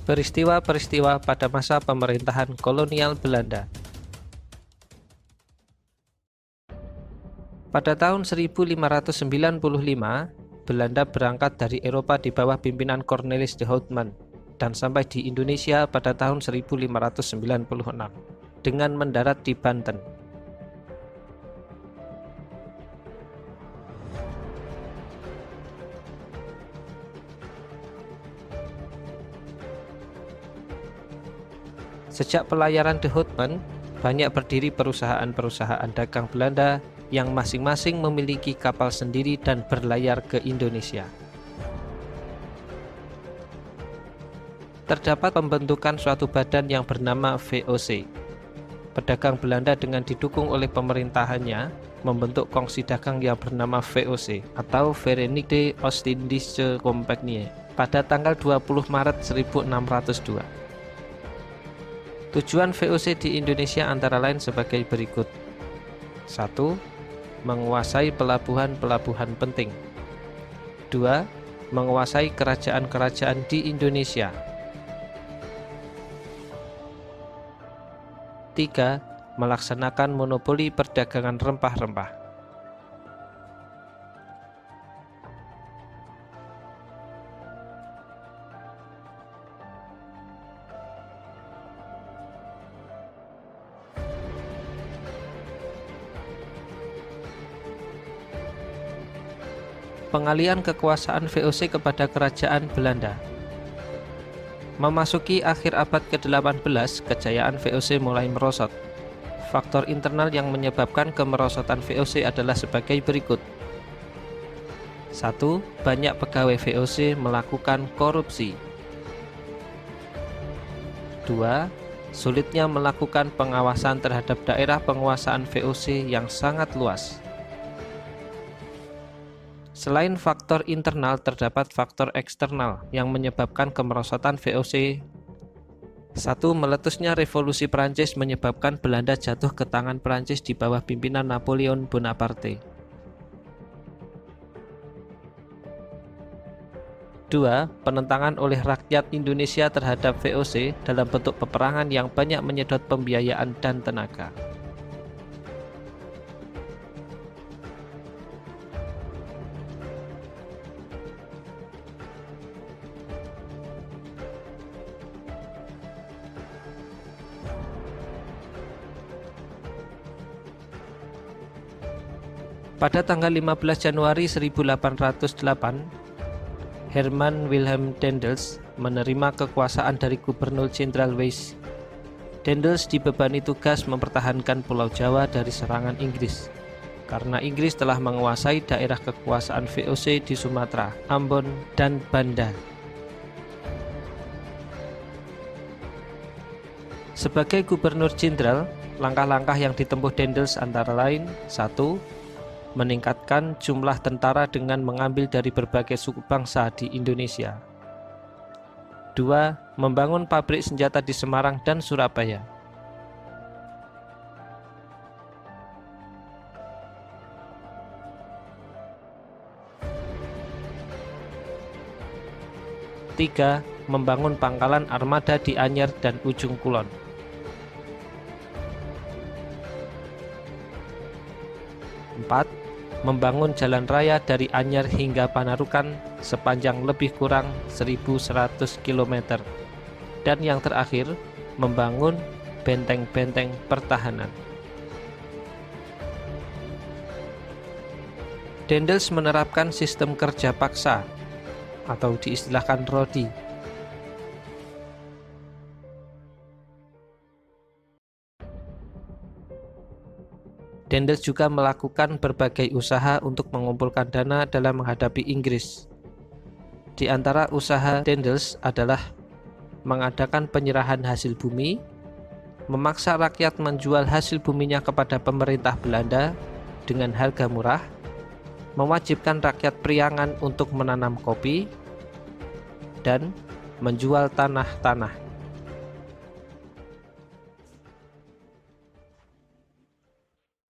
Peristiwa-peristiwa pada masa pemerintahan kolonial Belanda. Pada tahun 1595, Belanda berangkat dari Eropa di bawah pimpinan Cornelis de Houtman dan sampai di Indonesia pada tahun 1596 dengan mendarat di Banten. Sejak pelayaran de Houtman, banyak berdiri perusahaan-perusahaan dagang Belanda yang masing-masing memiliki kapal sendiri dan berlayar ke Indonesia. Terdapat pembentukan suatu badan yang bernama VOC. Pedagang Belanda dengan didukung oleh pemerintahannya membentuk kongsi dagang yang bernama VOC atau Verenigde Oostindische Compagnie pada tanggal 20 Maret 1602. Tujuan VOC di Indonesia antara lain sebagai berikut. 1. Menguasai pelabuhan-pelabuhan penting. 2. Menguasai kerajaan-kerajaan di Indonesia. 3. Melaksanakan monopoli perdagangan rempah-rempah. Pengalihan kekuasaan VOC kepada kerajaan Belanda. Memasuki akhir abad ke-18, kejayaan VOC mulai merosot. Faktor internal yang menyebabkan kemerosotan VOC adalah sebagai berikut. 1. Banyak pegawai VOC melakukan korupsi. 2. Sulitnya melakukan pengawasan terhadap daerah penguasaan VOC yang sangat luas. Selain faktor internal, terdapat faktor eksternal yang menyebabkan kemerosotan VOC. 1. Meletusnya revolusi Prancis menyebabkan Belanda jatuh ke tangan Prancis di bawah pimpinan Napoleon Bonaparte. 2. Penentangan oleh rakyat Indonesia terhadap VOC dalam bentuk peperangan yang banyak menyedot pembiayaan dan tenaga. Pada tanggal 15 Januari 1808, Herman Wilhelm Daendels menerima kekuasaan dari Gubernur Jenderal Wyss. Daendels dibebani tugas mempertahankan Pulau Jawa dari serangan Inggris, karena Inggris telah menguasai daerah kekuasaan VOC di Sumatera, Ambon, dan Banda. Sebagai Gubernur Jenderal, langkah-langkah yang ditempuh Daendels antara lain: 1. Meningkatkan jumlah tentara dengan mengambil dari berbagai suku bangsa di Indonesia. 2. Membangun pabrik senjata di Semarang dan Surabaya. 3. Membangun pangkalan armada di Anyer dan Ujung Kulon. 4. Membangun jalan raya dari Anyer hingga Panarukan sepanjang lebih kurang 1.100 km. Dan yang terakhir, membangun benteng-benteng pertahanan. Daendels menerapkan sistem kerja paksa atau diistilahkan Rodi. Daendels juga melakukan berbagai usaha untuk mengumpulkan dana dalam menghadapi Inggris. Di antara usaha Daendels adalah mengadakan penyerahan hasil bumi, memaksa rakyat menjual hasil buminya kepada pemerintah Belanda dengan harga murah, mewajibkan rakyat Priangan untuk menanam kopi, dan menjual tanah-tanah.